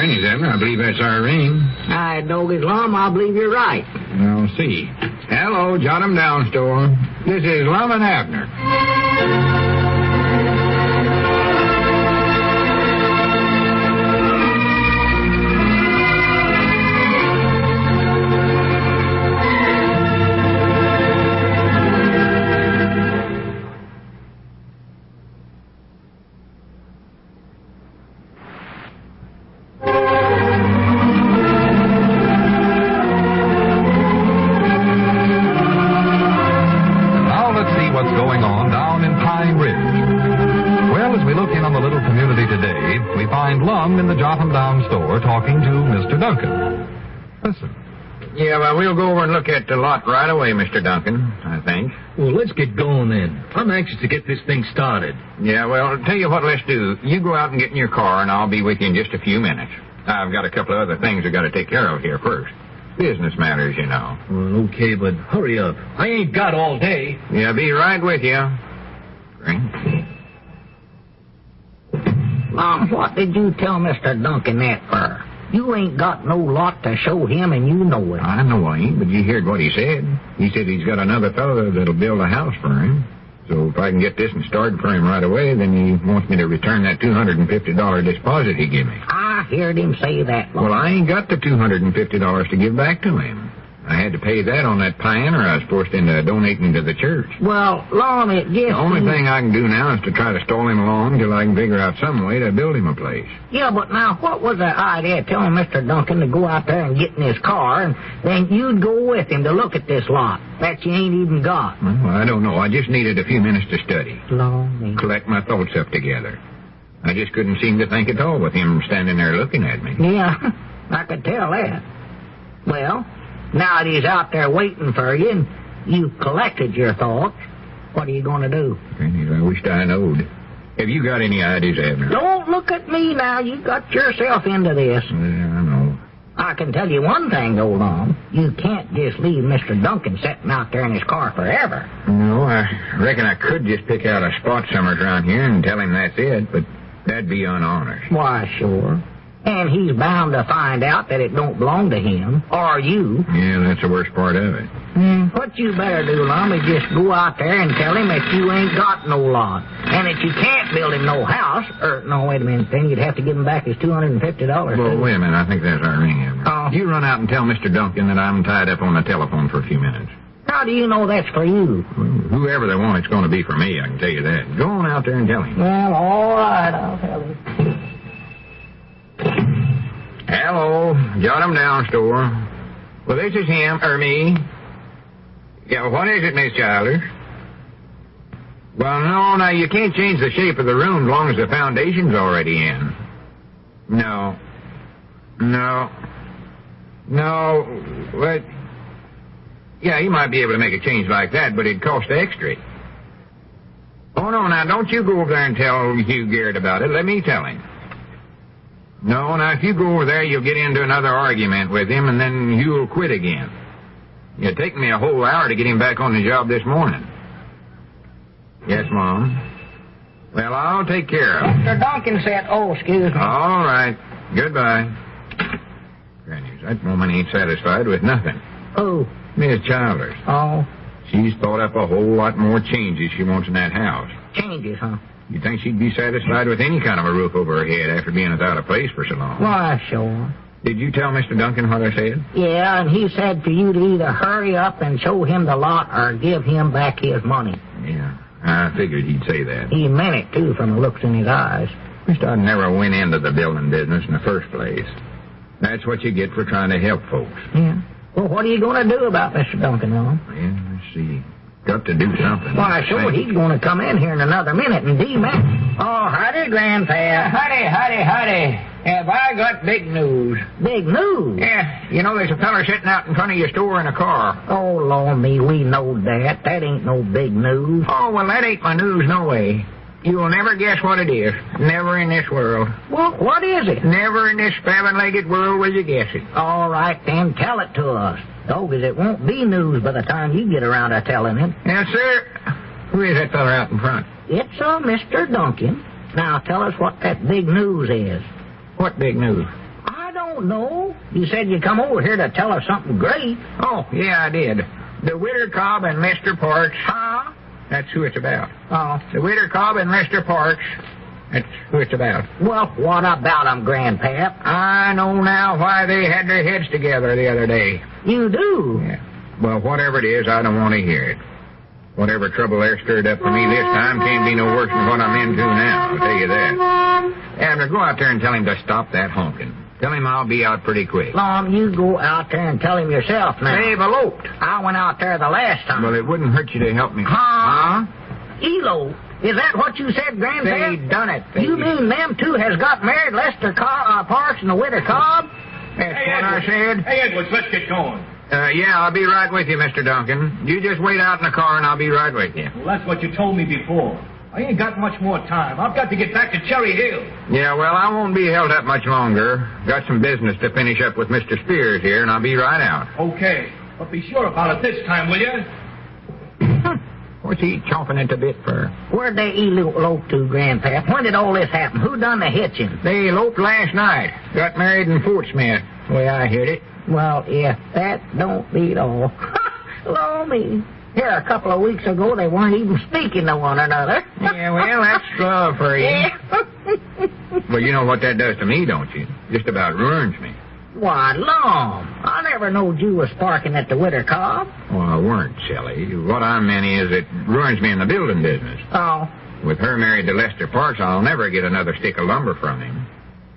Granny's, Abner. I believe that's our ring. I doggies, Lum, I believe you're right. I'll see. Hello, Jot 'em Down store. This is Lum and Abner. Lum in the Jot 'em Down store talking to Mr. Duncan. Listen. Yeah, well, we'll go over and look at the lot right away, Mr. Duncan, I think. Well, let's get going then. I'm anxious to get this thing started. Yeah, well, tell you what, let's do. You go out and get in your car, and I'll be with you in just a few minutes. I've got a couple of other things I've got to take care of here first. Business matters, you know. Well, okay, but hurry up. I ain't got all day. Yeah, be right with you. Drink. Lum, what did you tell Mr. Duncan that for? You ain't got no lot to show him, and you know it. I know I ain't, but you heard what he said. He said he's got another fellow that'll build a house for him. So if I can get this one started for him right away, then he wants me to return that $250 deposit he gave me. I heard him say that, Lum. Well, I ain't got the $250 to give back to him. I had to pay that on that pioneer I was forced into donating to the church. Well, Lum, it just... The only thing I can do now is to try to stall him along till I can figure out some way to build him a place. Yeah, but now, what was the idea of telling Mr. Duncan to go out there and get in his car, and then you'd go with him to look at this lot that you ain't even got? Well, I don't know. I just needed a few minutes to study. Lum. Collect my thoughts up together. I just couldn't seem to think at all with him standing there looking at me. Yeah, I could tell that. Well... now that he's out there waiting for you and you've collected your thoughts, what are you going to do? I wished I knowed. Have you got any ideas, Abner? Don't look at me now. You got yourself into this. Yeah, I know. I can tell you one thing, though, Lum. You can't just leave Mr. Duncan sitting out there in his car forever. No, I reckon I could just pick out a spot somewhere around here and tell him that's it, but that'd be unhonest. Why, sure. And he's bound to find out that it don't belong to him, or you. Yeah, that's the worst part of it. What you better do, Lum, is just go out there and tell him that you ain't got no lot, and that you can't build him no house. No, wait a minute, then you'd have to give him back his $250. Well, wait a minute, I think that's our ring, Abner. Oh. You run out and tell Mr. Duncan that I'm tied up on the telephone for a few minutes. How do you know that's for you? Well, whoever they want, it's going to be for me, I can tell you that. Go on out there and tell him. Well, all right, I'll tell him. Hello, Jot 'em Down store. Well, this is him, or me. Yeah, what is it, Miss Childers? Well, no, you can't change the shape of the room as long as the foundation's already in. No. What? Yeah, you might be able to make a change like that, but it'd cost extra. Oh, no, now, don't you go over there and tell Hugh Garrett about it. Let me tell him. No, now, if you go over there, you'll get into another argument with him, and then you'll quit again. It'd taken me a whole hour to get him back on the job this morning. Yes, Mom? Well, I'll take care of it. Mr. Duncan said, excuse me. All right. Goodbye. Granny, that woman ain't satisfied with nothing. Who? Miss Childers. Oh. She's thought up a whole lot more changes she wants in that house. Changes, huh? You think she'd be satisfied with any kind of a roof over her head after being without a place for so long? Why, sure. Did you tell Mr. Duncan what I said? Yeah, and he said for you to either hurry up and show him the lot or give him back his money. Yeah, I figured he'd say that. He meant it, too, from the looks in his eyes. Wished I'd never went into the building business in the first place. That's what you get for trying to help folks. Yeah. Well, what are you going to do about Mr. Duncan, Lum? Yeah, let's see. Got to do something. Why, sure, he's going to come in here in another minute and demand. Oh, howdy, Grandpa. Howdy. Have I got big news? Big news? Yeah, you know, there's a feller sitting out in front of your store in a car. Oh, Lord me, we know that. That ain't no big news. Oh, well, that ain't my news, no way. You'll never guess what it is. Never in this world. Well, what is it? Never in this spaven-legged world will you guess it. All right, then, tell it to us. Because it won't be news by the time you get around to telling it. Yes, sir. Who is that feller out in front? It's Mr. Duncan. Now, tell us what that big news is. What big news? I don't know. You said you come over here to tell us something great. Oh, yeah, I did. The Witter Cobb and Lester Parks. Huh? That's who it's about. Oh. The Witter Cobb and Lester Parks. That's who it's about. Well, what about 'em, Grandpap? I know now why they had their heads together the other day. You do? Yeah. Well, whatever it is, I don't want to hear it. Whatever trouble they're stirred up for me this time can't be no worse than what I'm into now, I'll tell you that. Abner, go out there and tell him to stop that honking. Tell him I'll be out pretty quick. Lum, you go out there and tell him yourself now. They've eloped. I went out there the last time. Well, it wouldn't hurt you to help me. Huh? Elope? Is that what you said, Grandpap? They done it. You mean them two has got married, Lester Parks and the Witter Cobb? That's what I said. Hey, Edwards, let's get going. Yeah, I'll be right with you, Mr. Duncan. You just wait out in the car and I'll be right with you. Well, that's what you told me before. I ain't got much more time. I've got to get back to Cherry Hill. Yeah, well, I won't be held up much longer. Got some business to finish up with Mr. Spears here, and I'll be right out. Okay. But be sure about it this time, will you? What's he chomping at the bit for? Where'd they elope to, Grandpap? When did all this happen? Who done the hitching? They eloped last night. Got married in Fort Smith, the way I heard it. Well, if that don't beat all. Law me. Here, a couple of weeks ago, they weren't even speaking to one another. Yeah, well, that's love for you. Well, you know what that does to me, don't you? Just about ruins me. Why, Lum, I never knowed you was sparking at the Witter Cobb. Well, I weren't, silly. What I meant is it ruins me in the building business. Oh. With her married to Lester Parks, I'll never get another stick of lumber from him.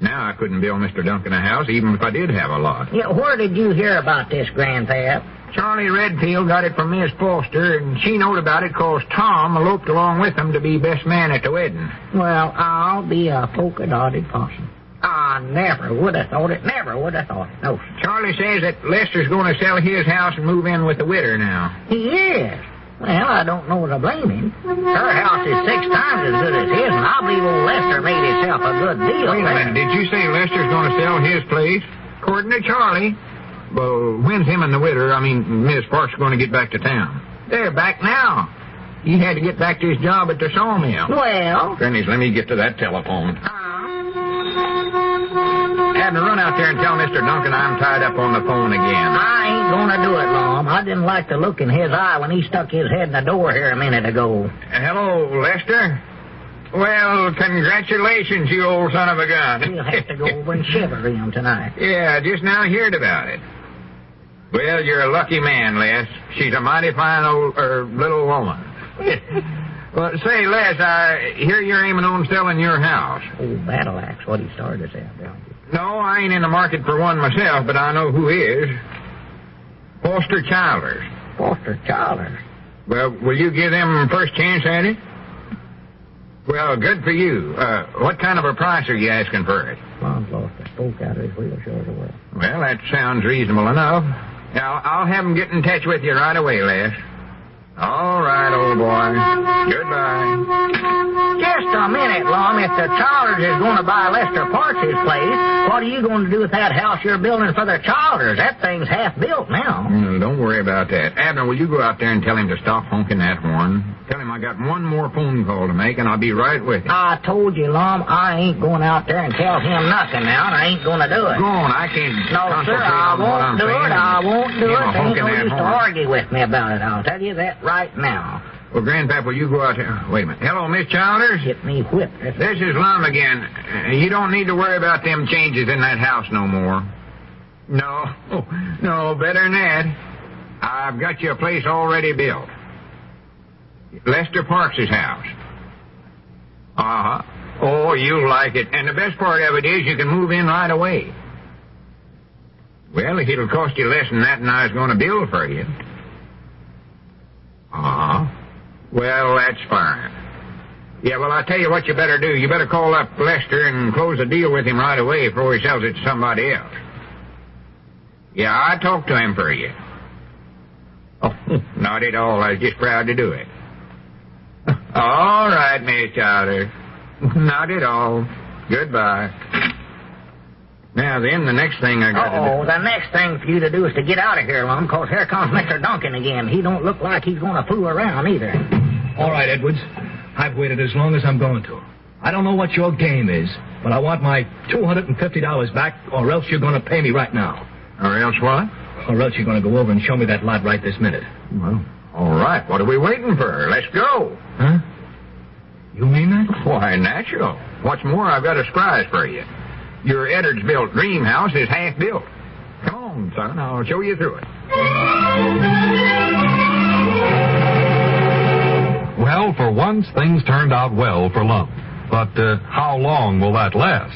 Now I couldn't build Mr. Duncan a house, even if I did have a lot. Yeah, where did you hear about this, Grandpap? Charlie Redfield got it from Miss Foster, and she knowed about it 'cause Tom eloped along with him to be best man at the wedding. Well, I'll be a polka-dotted possum. I never would have thought it, never would have thought it. No, sir. Charlie says that Lester's going to sell his house and move in with the Witter now. He is. Well, I don't know to blame him. Her house is 6 times as good as his, and I believe old Lester made himself a good deal. Wait a minute, did you say Lester's going to sell his place? According to Charlie. Well, when's him and the Witter, Miss Parks, going to get back to town? They're back now. He had to get back to his job at the sawmill. Well... Grannies, let me get to that telephone. Abner, run out there and tell Mr. Duncan I'm tied up on the phone again. I ain't gonna do it, Lum. I didn't like the look in his eye when he stuck his head in the door here a minute ago. Hello, Lester? Well, congratulations, you old son of a gun. We'll have to go over and shiver him tonight. Yeah, just now heard about it. Well, you're a lucky man, Les. She's a mighty fine little woman. Well, say, Les, I hear you're aiming on selling your house. Oh, Battle Axe, what he started us out, don't you? No, I ain't in the market for one myself, but I know who is. Foster Childers. Foster Childers? Well, will you give them first chance at it? Well, good for you. What kind of a price are you asking for it? Lon's lost the spoke out of his wheel, sure as a will. Well, that sounds reasonable enough. Now, I'll have them get in touch with you right away, Les. All right, old boy. Goodbye. Just a minute, Lum. If the Childers is going to buy Lester Parks' place, what are you going to do with that house you're building for the Childers? That thing's half built now. Don't worry about that. Abner, will you go out there and tell him to stop honking that horn? Tell him I got one more phone call to make, and I'll be right with him. I told you, Lum, I ain't going out there and tell him nothing now, and I ain't going to do it. Go on, I can't No, sir, I won't do it. I won't do it. Ain't no use to argue with me about it. I'll tell you that right now. Well, Grandpap, will you go out there? Wait a minute. Hello, Miss Childers? Get me whipped. This is Lum again. You don't need to worry about them changes in that house no more. No, better than that. I've got you a place already built. Lester Parks' house. Uh-huh. Oh, you'll like it. And the best part of it is you can move in right away. Well, it'll cost you less than that than I was going to build for you. Uh-huh. Well, that's fine. Yeah, well, I'll tell you what you better do. You better call up Lester and close a deal with him right away before he sells it to somebody else. Yeah, I talked to him for you. Oh, not at all. I was just proud to do it. All right, Miss Chowder. Not at all. Goodbye. Now, then, the next thing I got to do... the next thing for you to do is to get out of here, Lum, because here comes Mr. Duncan again. He don't look like he's going to fool around either. All right, Edwards. I've waited as long as I'm going to. I don't know what your game is, but I want my $250 back, or else you're going to pay me right now. Or else what? Or else you're going to go over and show me that lot right this minute. Well, all right. What are we waiting for? Let's go. Huh? You mean that? Why, natural. What's more, I've got a surprise for you. Your Edwards-built dream house is half built. Come on, son. I'll show you through it. Well, for once, things turned out well for Lum. But how long will that last?